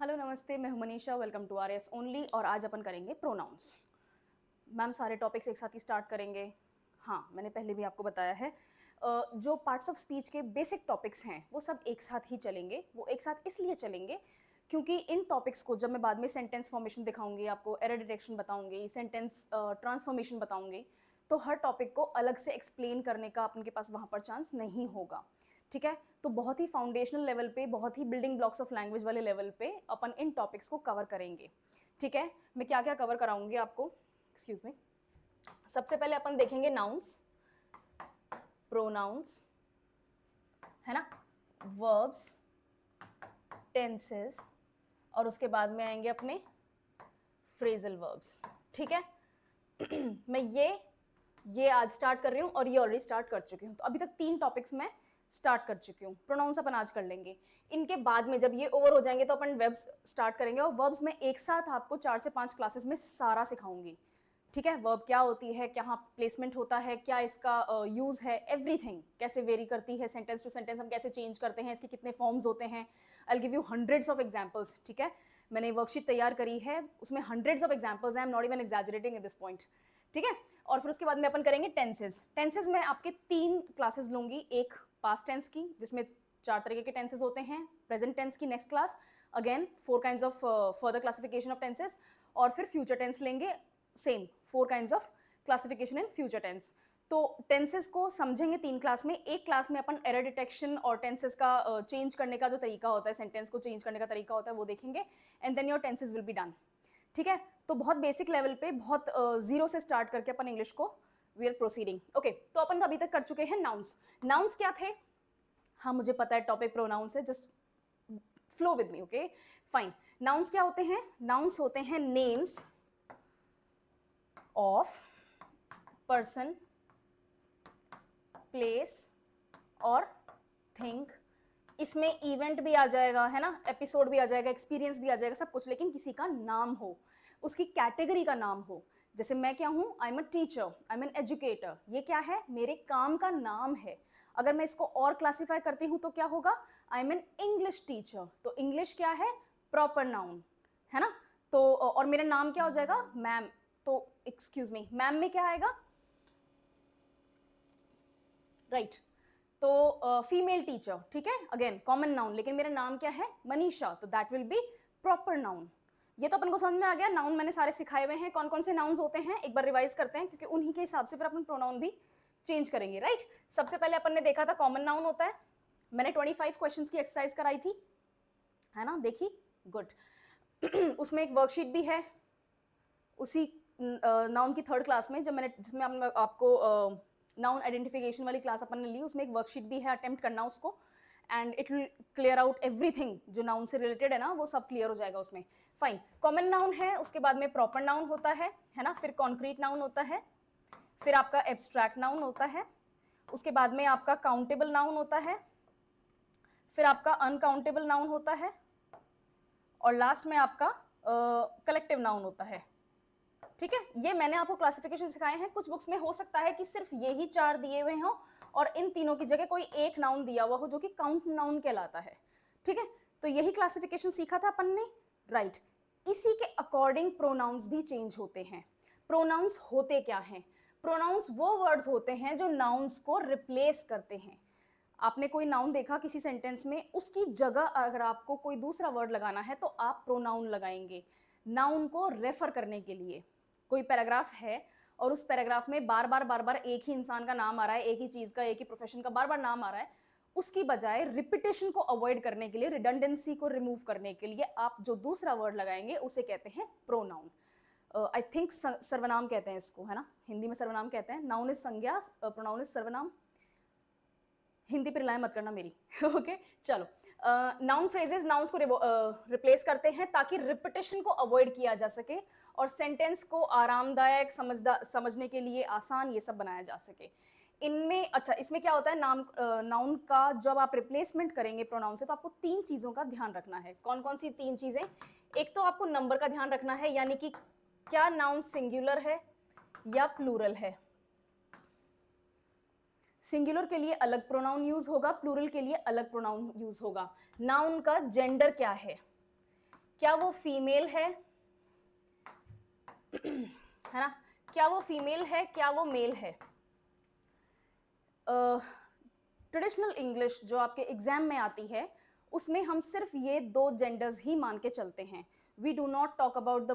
Hello नमस्ते, मैं हूं Manisha. Welcome to R S only. और आज अपन करेंगे प्रोनाउंस। मैम सारे टॉपिक्स एक साथ ही स्टार्ट करेंगे। हाँ, मैंने पहले भी आपको बताया है। जो पार्ट्स ऑफ स्पीच के बेसिक टॉपिक्स हैं वो सब एक साथ ही चलेंगे। वो एक साथ इसलिए चलेंगे क्योंकि इन टॉपिक्स को जब मैं बाद में सेंटेंस फॉर्मेशन दिखाऊंगी, आपको एरर डिटेक्शन बताऊंगी, सेंटेंस ट्रांसफॉर्मेशन बताऊंगी, तो हर टॉपिक को अलग से एक्सप्लेन करने का अपन के पास वहाँ पर चांस नहीं होगा। ठीक है, तो बहुत ही फाउंडेशनल लेवल पे, बहुत ही बिल्डिंग ब्लॉक्स ऑफ लैंग्वेज वाले लेवल पे अपन इन टॉपिक्स को कवर करेंगे। ठीक है, मैं क्या क्या कवर कराऊंगी आपको, एक्सक्यूज मी। सबसे पहले अपन देखेंगे नाउन्स, प्रोनाउंस, है ना, वर्ब्स, टेंसेस, और उसके बाद में आएंगे अपने फ्रेजल वर्ब्स। ठीक है, मैं ये आज स्टार्ट कर रही हूँ और ये ऑलरेडी स्टार्ट कर चुकी हूँ, तो अभी तक 3 टॉपिक्स मैं स्टार्ट कर चुकी हूँ। प्रोनाउंस अपन आज कर लेंगे। इनके बाद में जब ये ओवर हो जाएंगे तो अपन वर्ब्स स्टार्ट करेंगे, और वर्ब्स में एक साथ आपको 4 से 5 क्लासेस में सारा सिखाऊंगी। ठीक है, वर्ब क्या होती है, क्या प्लेसमेंट होता है, क्या इसका यूज है, एवरीथिंग कैसे वेरी करती है, सेंटेंस टू सेंटेंस हम कैसे चेंज करते हैं, इसके कितने फॉर्म्स होते हैं। I will give you hundreds of examples. ठीक है, मैंने वर्कशीट तैयार करी है, उसमें hundreds of examples. I am not even exaggerating at this point. ठीक है, और फिर उसके बाद में अपन करेंगे टेंसेज। टेंसेज में आपके 3 क्लासेस लूंगी। एक पास्ट टेंस की, जिसमें 4 तरीके के टेंसेज होते हैं। प्रेजेंट टेंस की next class, again 4 kinds of further classification of tenses. और फिर फ्यूचर टेंस लेंगे, same 4 kinds of classification in future tense. तो टेंसेस को समझेंगे 3 क्लास में। एक क्लास में अपन एरर डिटेक्शन और टेंसेस का चेंज करने का जो तरीका होता है, सेंटेंस को चेंज करने का तरीका होता है, वो देखेंगे। And then your tenses will be done. ठीक है, तो बहुत बेसिक लेवल पे, बहुत जीरो से स्टार्ट करके अपन इंग्लिश को वी आर प्रोसीडिंग। ओके, तो अपन अभी तक कर चुके हैं नाउन्स। नाउन्स क्या थे? हाँ, मुझे पता है टॉपिक प्रोनाउंस है, just flow with me. Okay fine. Nouns क्या होते हैं? नाउन्स होते हैं नेम्स ऑफ पर्सन, प्लेस और थिंग। इसमें इवेंट भी आ जाएगा, है ना, एपिसोड भी आ जाएगा, एक्सपीरियंस भी आ जाएगा, सब कुछ, लेकिन किसी का नाम हो, उसकी कैटेगरी का नाम हो। जैसे मैं क्या हूं? I am a teacher, I am an educator. ये क्या है? मेरे काम का नाम है। अगर मैं इसको और क्लासिफाई करती हूं तो क्या होगा? I am an English teacher. तो इंग्लिश क्या है? प्रॉपर नाउन, है ना। तो और मेरा नाम क्या हो जाएगा? मैम। तो एक्सक्यूज मी, मैम में क्या आएगा? राइट। तो फीमेल टीचर, ठीक है, अगेन कॉमन नाउन, लेकिन मेरा नाम क्या है? मनीषा, तो that will be proper noun. ये तो अपन को समझ में आ गया। नाउन मैंने सारे सिखाए हुए हैं, कौन कौन से नाउन्स होते हैं एक बार रिवाइज करते हैं, क्योंकि उन्हीं के हिसाब से फिर अपन प्रोनाउन भी चेंज करेंगे। राइट, सबसे पहले अपन ने देखा था कॉमन नाउन होता है। मैंने 25 क्वेश्चंस की एक्सरसाइज कराई थी, है ना, देखी? गुड। उसमें एक वर्कशीट भी है उसी नाउन की 3rd क्लास में, जब मैंने जिसमें आपको नाउन आइडेंटिफिकेशन वाली क्लास अपन ने ली, उसमें एक वर्कशीट भी है, अटेम्प्ट करना उसको, and it will clear out everything जो नाउन से रिलेटेड है ना, वो सब क्लियर हो जाएगा उसमें। फाइन, कॉमन नाउन है, उसके बाद में प्रॉपर नाउन होता है ना, फिर कॉन्क्रीट नाउन होता है, फिर आपका एब्स्ट्रैक्ट नाउन होता है, उसके बाद में आपका काउंटेबल नाउन होता है, फिर आपका अनकाउंटेबल नाउन होता है, और लास्ट में आपका कलेक्टिव नाउन होता है। ठीक है, ये मैंने आपको क्लासिफिकेशन सिखाए हैं। कुछ बुक्स में हो सकता है कि सिर्फ यही 4 दिए हुए हों और इन तीनों की जगह कोई एक नाउन दिया हुआ हो जो कि काउंट नाउन कहलाता है। ठीक है, तो यही क्लासिफिकेशन सीखा था अपन ने। राइट, इसी के अकॉर्डिंग प्रोनाउंस भी चेंज होते हैं। प्रोनाउंस होते क्या हैं? प्रोनाउंस वो वर्ड्स होते हैं जो नाउन्स को रिप्लेस करते हैं। आपने कोई नाउन देखा किसी सेंटेंस में, उसकी जगह अगर आपको कोई दूसरा वर्ड लगाना है तो आप प्रोनाउन लगाएंगे नाउन को रेफर करने के लिए। कोई पैराग्राफ है और उस पैराग्राफ में बार बार एक ही इंसान का नाम आ रहा है, एक ही चीज का, एक ही प्रोफेशन का बार बार नाम आ रहा है, उसकी बजाय रिपीटेशन को अवॉइड करने के लिए, रिडंडेंसी को रिमूव करने के लिए आप जो दूसरा वर्ड लगाएंगे उसे कहते हैं प्रोनाउन। आई थिंक सर्वनाम कहते हैं इसको, है ना, हिंदी में सर्वनाम कहते हैं। नाउन इज संज्ञा, प्रोनाउन इज सर्वनाम। हिंदी पे रिलाय मत करना मेरी। ओके चलो, नाउन फ्रेजेस नाउन्स को रिप्लेस करते हैं ताकि रिपीटेशन को अवॉइड किया जा सके और सेंटेंस को आरामदायक, समझने के लिए आसान, ये सब बनाया जा सके। इनमें अच्छा, इसमें क्या होता है, नाउन का जब आप रिप्लेसमेंट करेंगे प्रोनाउन से, तो आपको 3 चीजों का ध्यान रखना है। कौन कौन सी 3 चीजें? एक तो आपको नंबर का ध्यान रखना है, यानी कि क्या नाउन सिंगुलर है या प्लूरल है। सिंगुलर के लिए अलग प्रोनाउन यूज होगा, प्लूरल के लिए अलग प्रोनाउन यूज होगा। नाउन का जेंडर क्या है, क्या वो फीमेल है है ना, क्या वो फीमेल है, क्या वो मेल है। ट्रेडिशनल इंग्लिश जो आपके एग्जाम में आती है उसमें हम सिर्फ ये दो जेंडर्स ही मान के चलते हैं। We do not talk about the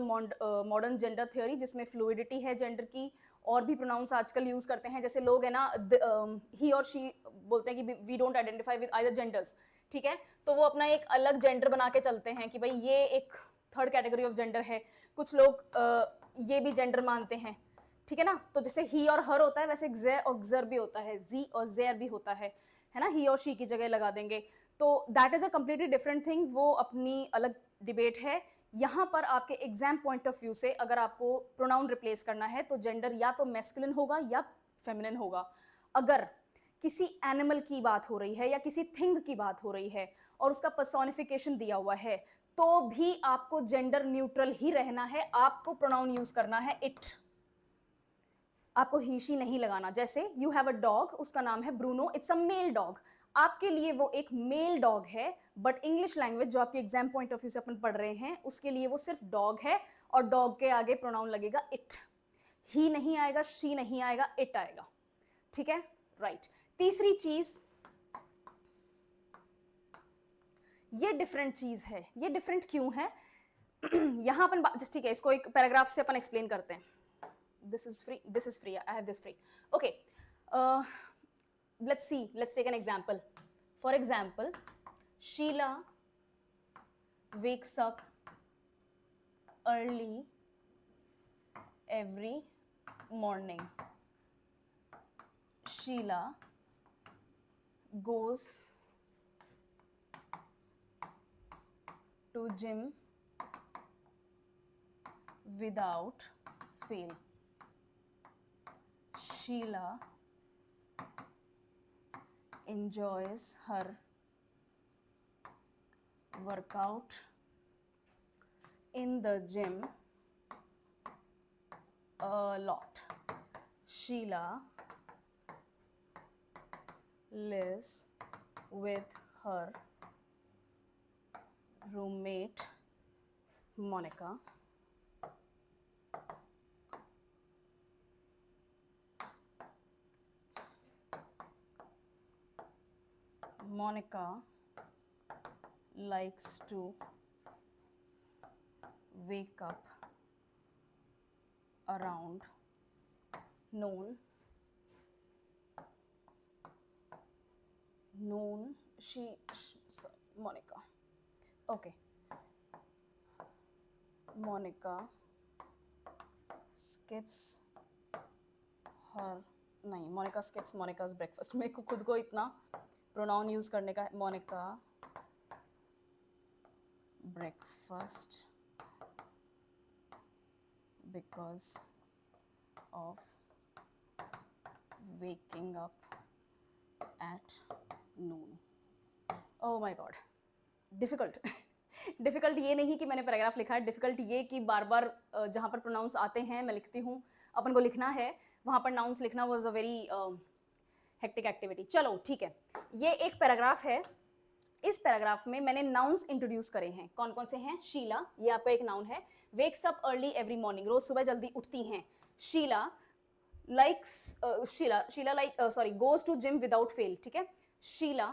modern gender theory जिसमें फ्लूइडिटी है जेंडर की, और भी प्रोनाउंस आजकल यूज करते हैं, जैसे लोग है ना ही और शी बोलते हैं कि we don't identify with either genders, ठीक है, तो वो अपना एक अलग जेंडर बना के चलते हैं कि भाई ये एक थर्ड कैटेगरी ऑफ जेंडर है। कुछ लोग ये भी जेंडर मानते हैं, ठीक है ना, तो जैसे ही और हर होता है वैसे जे और जर भी होता है, जी और जेर भी होता है ना, ही और शी की जगह लगा देंगे, तो that is a completely different thing, वो अपनी अलग डिबेट है। यहाँ पर आपके एग्जाम पॉइंट ऑफ व्यू से अगर आपको प्रोनाउन रिप्लेस करना है तो जेंडर या तो मैस्कुलिन होगा या फेमिनिन होगा। अगर किसी एनिमल की बात हो रही है या किसी थिंग की बात हो रही है और उसका पर्सोनिफिकेशन दिया हुआ है तो भी आपको जेंडर न्यूट्रल ही रहना है, आपको प्रोनाउन यूज करना है इट, आपको ही शी नहीं लगाना। जैसे यू हैव अ डॉग, उसका नाम है Bruno, it's a mail dog, आपके लिए वो एक मेल डॉग है, बट इंग्लिश लैंग्वेज जो आपके एग्जाम पॉइंट ऑफ व्यू से अपन पढ़ रहे हैं उसके लिए वो सिर्फ डॉग है, और डॉग के आगे प्रोनाउन लगेगा इट, ही नहीं आएगा, शी नहीं आएगा, इट आएगा, ठीक है, राइट। तीसरी चीज, ये डिफरेंट चीज है, ये डिफरेंट क्यों है यहां अपन जस्ट ठीक है, इसको एक पैराग्राफ से अपन एक्सप्लेन करते हैं। this is free, I have this free, okay, let's take an example. For example, Sheila wakes up early every morning. Sheila goes to gym without fail. Sheila enjoys her workout in the gym a lot. Sheila lives with her roommate Monica. Monica likes to wake up around noon. Monica. Okay. Monica skips her, नहीं, Monica skips Monica's breakfast. मेरे को खुद को इतना pronoun use करने का है। Monica breakfast because of waking up at noon. Oh my God, difficult. Difficult ये नहीं कि मैंने पैराग्राफ लिखा है, डिफिकल्ट ये कि बार बार जहाँ पर प्रोनाउंस आते हैं मैं लिखती हूँ, अपन को लिखना है, वहाँ पर नाउंस लिखना was a very hectic activity. चलो ठीक है, ये एक पैराग्राफ है, इस पैराग्राफ में मैंने नाउंस इंट्रोड्यूस करे हैं। कौन कौन से हैं? शीला, ये आपका एक नाउन है। Wakes up early every morning, रोज सुबह जल्दी उठती हैं। Sheela likes, Sheela like sorry goes to gym without fail, ठीक है। शीला,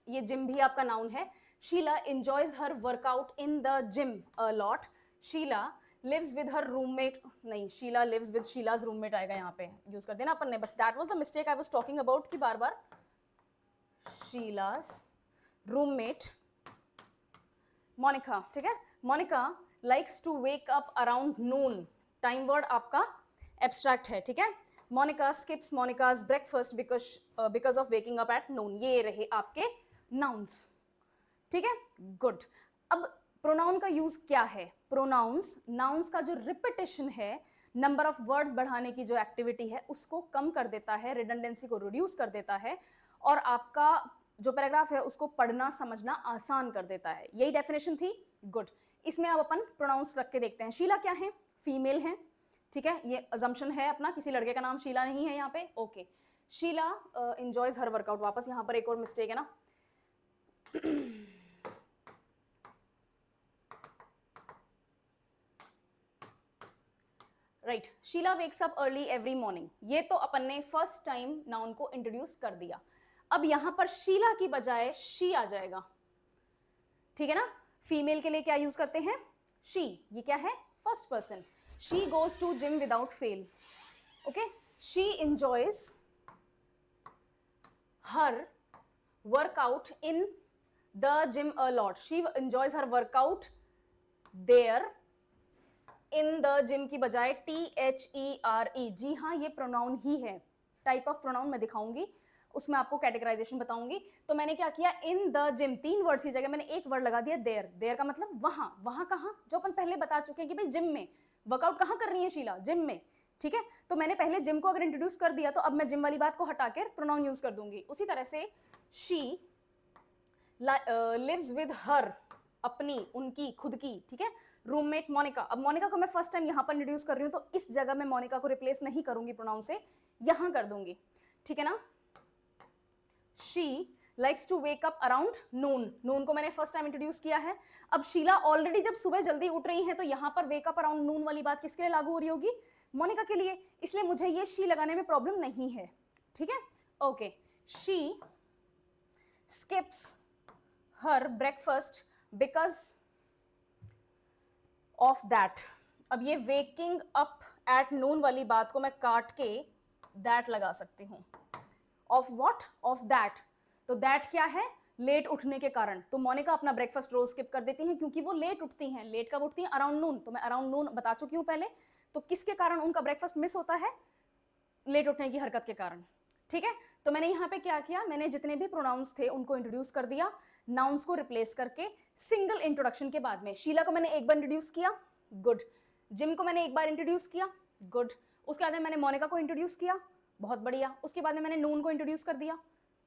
ये जिम भी आपका नाउन है। Sheila enjoys her workout in the gym a lot. Sheila lives with her roommate, नहीं, शीला lives with शीला's roommate आएगा यहाँ पे, यूज कर देना अपन ने, बस that was the mistake I was talking about कि बार बार शीला's roommate Monica, ठीक है। Monica likes to wake up around noon, time word आपका एब्स्ट्रैक्ट है, ठीक है। Monica skips Monica's breakfast because of waking up at noon, ये रहे आपके nouns, ठीक है, गुड। अब प्रोनाउन का यूज क्या है? प्रोनाउंस, नाउंस का जो रिपीटिशन है, नंबर ऑफ वर्ड्स बढ़ाने की जो एक्टिविटी है उसको कम कर देता है, रिडंडेंसी को रिड्यूस कर देता है, और आपका जो पैराग्राफ है उसको पढ़ना समझना आसान कर देता है। यही डेफिनेशन थी, गुड। इसमें अब अपन प्रोनाउंस रख के देखते हैं। शीला क्या है? फीमेल है, ठीक है, ये अजम्पशन है अपना, किसी लड़के का नाम शीला नहीं है यहाँ पे, okay. Sheela enjoys her workout, वापस यहाँ पर एक और मिस्टेक है ना right, Sheela wakes up early every morning, ये तो अपन ने फर्स्ट टाइम नाउन को इंट्रोड्यूस कर दिया। अब यहां पर शीला की बजाय शी आ जाएगा, ठीक है ना। फीमेल के लिए क्या यूज करते हैं, शी, ये क्या है, first person. She goes to gym without fail, okay. She enjoys her workout in the gym a lot, she enjoys her workout there in the gym की बजाय THERE, जी हाँ ये प्रोनाउन ही है, टाइप ऑफ प्रोनाउन मैं दिखाऊंगी, उसमें आपको categorisation बताऊंगी। तो मैंने क्या किया, इन द जिम, 3 वर्ड्स की जगह मैंने एक वर्ड लगा दिया देयर। देयर का मतलब वहां, वहां कहां, जो अपन पहले बता चुके हैं कि भाई जिम में वर्कआउट कहां कर रही है शीला, जिम में, ठीक है। तो मैंने पहले जिम को अगर इंट्रोड्यूस कर दिया तो अब मैं जिम वाली बात को हटाकर प्रोनाउन यूज कर दूंगी। उसी तरह से शी लिव्स विद हर, अपनी, उनकी, खुद की, ठीक है, रूममेट मोनिका। अब मोनिका को मैं फर्स्ट टाइम यहां पर इंट्रोड्यूस कर रही हूं तो इस जगह मैं मोनिका को रिप्लेस नहीं करूंगी प्रोनाउन से, यहां कर दूंगी, ठीक है ना। She likes to wake up around noon, noon को मैंने फर्स्ट टाइम इंट्रोड्यूस किया है। अब शीला ऑलरेडी जब सुबह जल्दी उठ रही है तो यहां पर वेक अप अराउंड नून वाली बात किसके लिए लागू हो रही होगी, मोनिका के लिए, इसलिए मुझे ये शी लगाने में प्रॉब्लम नहीं है, ठीक है, okay. She skips her breakfast because of that. अब ये वेकिंग अप एट नून वाली बात को मैं काट के दैट लगा सकती हूं, ऑफ व्हाट, ऑफ दैट। तो दैट क्या है, लेट उठने के कारण। तो मोनिका अपना ब्रेकफास्ट रोज स्किप कर देती हैं क्योंकि वो लेट उठती हैं। लेट कब उठती हैं, अराउंड नून, तो मैं अराउंड नून बता चुकी हूं पहले। तो किसके कारण उनका ब्रेकफास्ट मिस होता है, लेट उठने की हरकत के कारण, ठीक है। तो मैंने यहाँ पे क्या किया, मैंने जितने भी प्रोनाउंस थे उनको इंट्रोड्यूस कर दिया, नाउन्स को रिप्लेस करके सिंगल इंट्रोडक्शन के बाद में। शीला को मैंने एक बार इंट्रोड्यूस किया, गुड। जिम को मैंने एक बार इंट्रोड्यूस किया, गुड। उसके बाद में मैंने मोनिका को इंट्रोड्यूस किया, बहुत बढ़िया। उसके बाद में मैंने नून को इंट्रोड्यूस कर दिया,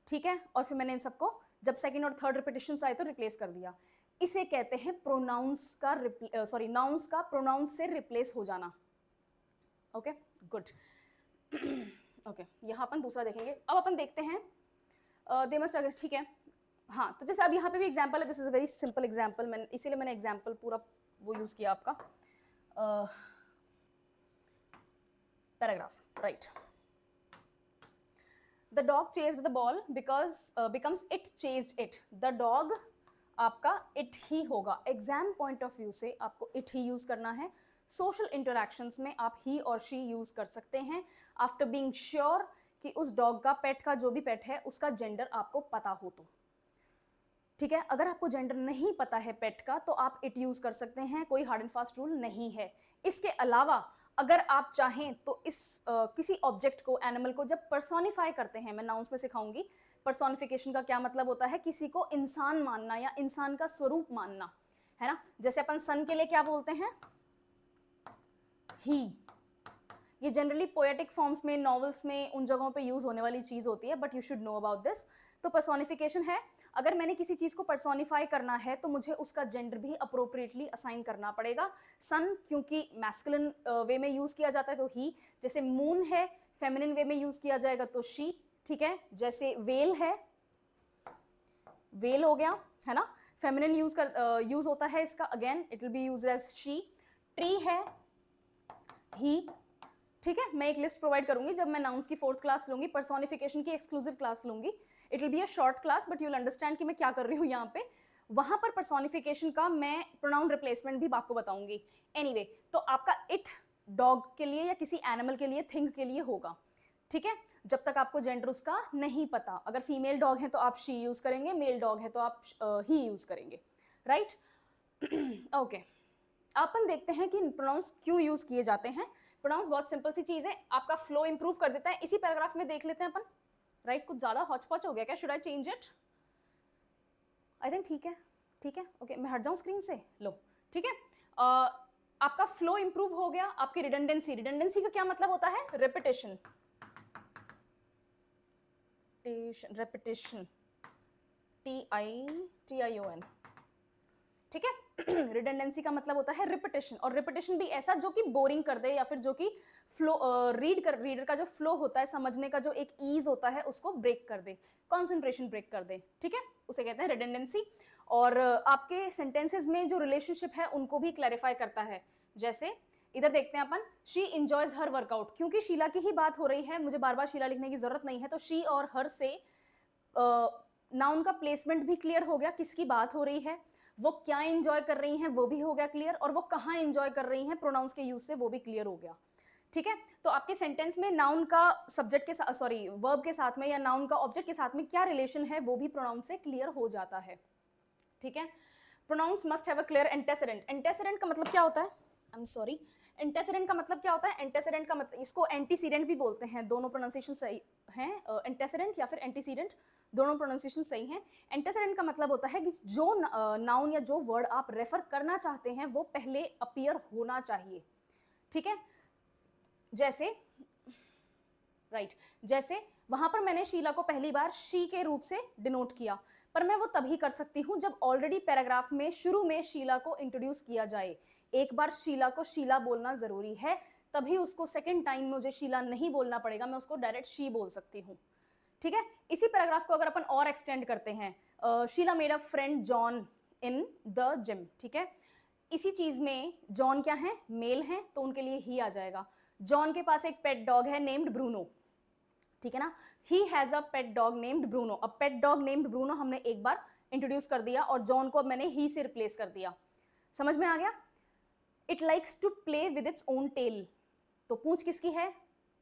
ठीक है। और फिर मैंने इन सबको जब सेकंड और थर्ड रिपीटिशन आए तो रिप्लेस कर दिया। इसे कहते हैं प्रोनाउंस का नाउन्स का प्रोनाउंस से रिप्लेस हो जाना, ओके, गुड। ओके, यहाँ अपन दूसरा देखेंगे। अब अपन देखते हैं दे मस्ट, अगर ठीक है, हाँ। तो जैसे अब यहाँ पे भी एग्जाम्पल है, this is a very simple example, मैंने इसीलिए मैंने एग्जाम्पल पूरा वो यूज किया आपका paragraph, right. The dog chased the ball becomes it chased it. The dog आपका इट ही होगा, एग्जाम पॉइंट ऑफ व्यू से आपको इट ही यूज करना है। सोशल इंटरैक्शंस में आप ही और शी यूज कर सकते हैं आफ्टर बीइंग श्योर कि उस डॉग का, पेट का, जो भी पेट है उसका जेंडर आपको पता हो तो, ठीक है। अगर आपको जेंडर नहीं पता है पेट का तो आप इट यूज कर सकते हैं, कोई हार्ड एंड फास्ट रूल नहीं है। इसके अलावा अगर आप चाहें तो किसी ऑब्जेक्ट को, एनिमल को जब पर्सोनिफाई करते हैं, मैं नाउन्स में सिखाऊंगी पर्सोनिफिकेशन का क्या मतलब होता है, किसी को इंसान मानना या इंसान का स्वरूप मानना, है ना। जैसे अपन सन के लिए क्या बोलते हैं, ही। ये जनरली पोएटिक फॉर्म्स में, नॉवेल्स में, उन जगहों पे यूज होने वाली चीज होती है, but you should know about this. तो पर्सोनिफिकेशन है, अगर मैंने किसी चीज को पर्सोनिफाई करना है तो मुझे उसका जेंडर भी अप्रोप्रिएटली असाइन करना पड़ेगा। सन क्योंकि मैस्कुलिन वे में यूज किया जाता है तो ही, जैसे मून है फेमिनिन वे में यूज किया जाएगा तो शी, ठीक है। जैसे वेल है, वेल हो गया, है ना, फेमिनिन यूज होता है इसका, again it will be used as she. ट्री है, ही, ठीक है। मैं एक लिस्ट प्रोवाइड करूंगी जब मैं नाउन्स की 4th क्लास लूंगी, पर्सोनिफिकेशन की एक्सक्लूसिव क्लास लूंगी। It will be a short class but you will understand कि मैं क्या कर रही हूँ यहाँ पे। वहां पर पर्सोनिफिकेशन का मैं प्रोनाउन रिप्लेसमेंट भी आपको बताऊंगी। एनीवे, तो आपका इट डॉग के लिए या किसी एनिमल के लिए, थिंग के लिए होगा, ठीक है, जब तक आपको जेंडर उसका नहीं पता। अगर फीमेल डॉग है तो आप शी यूज करेंगे, मेल डॉग है तो आप ही यूज करेंगे, राइट। ओके, अपन देखते हैं कि प्रोनाउंस क्यों यूज किए जाते हैं। प्रोनाउंस बहुत सिंपल सी चीज है, आपका फ्लो इंप्रूव कर देता है। इसी पैराग्राफ में देख लेते हैं अपन, राइट। कुछ ज्यादा हॉच पॉच हो गया क्या, should I change it, I think ठीक है, ठीक है, ओके। मैं हट जाऊं स्क्रीन से, लो, ठीक है। आपका फ्लो इंप्रूव हो गया। आपकी रिडंडेंसी, रिडंडेंसी का क्या मतलब होता है, रेपिटेशन, रेपिटेशन, TION, ठीक है। रिडंडेंसी का मतलब होता है रिपीटेशन, और रिपीटेशन भी ऐसा जो कि बोरिंग कर दे या फिर जो कि फ्लो रीडर का जो फ्लो होता है, समझने का जो एक ईज होता है उसको ब्रेक कर दे, कंसंट्रेशन ब्रेक कर दे, ठीक है, उसे कहते हैं रिडंडेंसी। और आपके सेंटेंसेस में जो रिलेशनशिप है उनको भी क्लैरिफाई करता है। जैसे इधर देखते हैं अपन, शी इंजॉयज हर वर्कआउट, क्योंकि शीला की ही बात हो रही है, मुझे बार बार शीला लिखने की जरूरत नहीं है, तो शी और हर से नाउन का प्लेसमेंट भी क्लियर हो गया, किसकी बात हो रही है, वो क्या एंजॉय कर रही हैं वो भी हो गया क्लियर, और वो कहाँ एंजॉय कर रही हैं प्रोनाउंस के यूज से वो भी क्लियर हो गया। ठीक है, तो आपके सेंटेंस में नाउन का सब्जेक्ट के साथ, सॉरी वर्ब के साथ में या नाउन का ऑब्जेक्ट के साथ में क्या रिलेशन है वो भी प्रोनाउन से क्लियर हो जाता है। ठीक है, pronouns must have a clear antecedent. Antecedent का मतलब क्या होता है, आई एम सॉरी, एंटेसिडेंट का मतलब क्या होता है, एंटेसिडेंट का मतलब, इसको एंटीसीडेंट भी बोलते हैं, दोनों प्रोनाउंसिएशन सही हैं, एंटेसिडेंट या फिर एंटीसीडेंट, दोनों प्रोनाउंसिएशन सही हैं। एंटेसिडेंट का मतलब होता है कि जो नाउन या जो वर्ड आप रेफर करना चाहते हैं वो पहले अपीयर होना चाहिए। ठीक है, जैसे राइट, जैसे वहां पर मैंने शीला को पहली बार शी के रूप से डिनोट किया, पर मैं वो तभी कर सकती हूं जब ऑलरेडी पैराग्राफ में शुरू में शीला को इंट्रोड्यूस किया जाए। एक बार शीला को शीला बोलना जरूरी है, तभी उसको सेकंड टाइम मुझे शीला नहीं बोलना पड़ेगा, मैं उसको डायरेक्ट शी बोल सकती हूँ। ठीक है, इसी पैराग्राफ को अगर अपन और एक्सटेंड करते हैं, Sheela made a friend John in the gym. ठीक है, इसी चीज में जॉन क्या है, मेल है, तो उनके लिए ही आ जाएगा। जॉन के पास एक पेट डॉग है नेम्ड ब्रूनो। ठीक है ना, he has a pet dog named Bruno. अब पेट डॉग नेम्ड ब्रूनो हमने एक बार इंट्रोड्यूस कर दिया और जॉन को अब मैंने ही से रिप्लेस कर दिया। समझ में आ गया। It likes to play with its own tail, तो पूंछ किसकी है,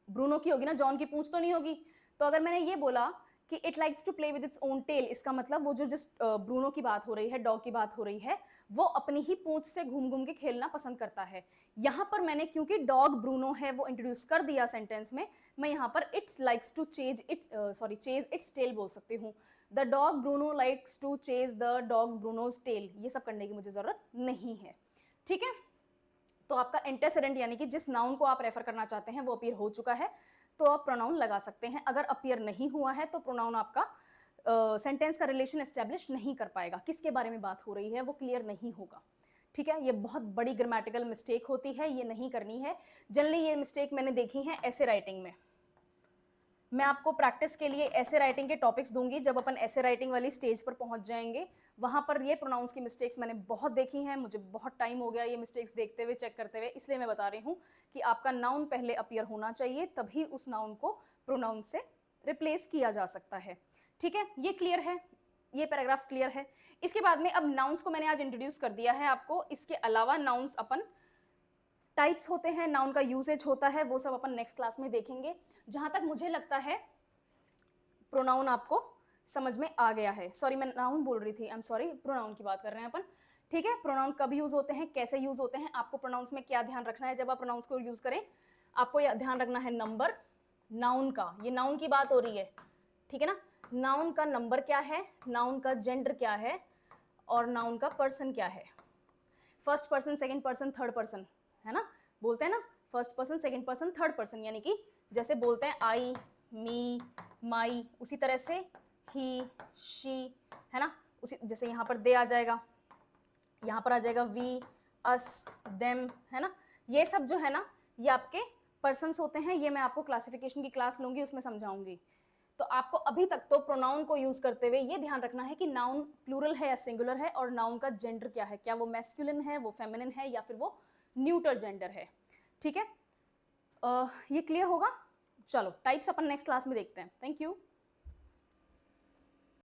ब्रूनो की होगी ना, जॉन की पूंछ तो नहीं होगी। तो अगर मैंने ये बोला कि it likes to play with its own tail, इसका मतलब वो जो जस्ट ब्रूनो की बात हो रही है, डॉग की बात हो रही है, वो अपनी ही पूंछ से घूम घूम के खेलना पसंद करता है। यहां पर मैंने क्योंकि डॉग ब्रूनो है वो इंट्रोड्यूस कर दिया सेंटेंस में, मैं यहां पर its likes to chase its tail बोल सकती हूँ। The dog Bruno likes to chase the dog Bruno's tail, ये सब करने की मुझे जरूरत नहीं है। ठीक है, तो आपका एंटेसिडेंट यानी कि जिस नाउन को आप रेफर करना चाहते हैं वो अपीयर हो चुका है, तो आप प्रोनाउन लगा सकते हैं। अगर अपीयर नहीं हुआ है तो प्रोनाउन आपका सेंटेंस का रिलेशन एस्टेब्लिश नहीं कर पाएगा, किसके बारे में बात हो रही है वो क्लियर नहीं होगा। ठीक है, ये बहुत बड़ी ग्रामेटिकल मिस्टेक होती है, ये नहीं करनी है। जनरली ये मिस्टेक मैंने देखी है ऐसे राइटिंग में। मैं आपको प्रैक्टिस के लिए ऐसे राइटिंग के टॉपिक्स दूंगी, जब अपन ऐसे राइटिंग वाली स्टेज पर पहुंच जाएंगे, वहां पर ये प्रोनाउंस की मिस्टेक्स मैंने बहुत देखी हैं, मुझे बहुत टाइम हो गया ये मिस्टेक्स देखते हुए, चेक करते हुए, इसलिए मैं बता रही हूँ कि आपका नाउन पहले अपीयर होना चाहिए, तभी उस नाउन को प्रोनाउन से रिप्लेस किया जा सकता है। ठीक है, ये क्लियर है, ये पैराग्राफ क्लियर है। इसके बाद में अब नाउन्स को मैंने आज इंट्रोड्यूस कर दिया है आपको, इसके अलावा नाउन्स अपन टाइप्स होते हैं, नाउन का यूसेज होता है, वो सब अपन नेक्स्ट क्लास में देखेंगे। जहां तक मुझे लगता है प्रोनाउन आपको समझ में आ गया है। सॉरी, मैं नाउन बोल रही थी, आई एम सॉरी, प्रोनाउन की बात कर रहे हैं अपन। ठीक है, प्रोनाउन कब यूज होते हैं, कैसे यूज होते हैं, आपको प्रोनाउंस में क्या ध्यान रखना है जब आप प्रोनाउंस को यूज करें। आपको यह ध्यान रखना है नंबर, नाउन का, ये नाउन की बात हो रही है, ठीक है ना, नाउन का नंबर क्या है, नाउन का जेंडर क्या है, और नाउन का पर्सन क्या है। First person, second person, third person, है ना, बोलते हैं ना first person, second person, third person, यानी कि जैसे बोलते हैं आई, मी, माई, उसी तरह से ही, शी, है ना, उसी जैसे यहाँ पर दे आ जाएगा, यहाँ पर आ जाएगा वी, अस, देम, है ना, ये सब जो है ना ये आपके पर्सन्स होते हैं। ये मैं आपको क्लासिफिकेशन की क्लास लूंगी, उसमें समझाऊंगी। तो आपको अभी तक तो प्रोनाउन को यूज करते हुए ये ध्यान रखना है कि नाउन प्लूरल है या सिंगुलर है, और नाउन का जेंडर क्या है, क्या वो मैस्कुलिन है, वो फेमिनिन है, या फिर वो न्यूटर जेंडर है। ठीक है, ये क्लियर होगा। चलो टाइप्स अपन नेक्स्ट क्लास में देखते हैं। Thank you.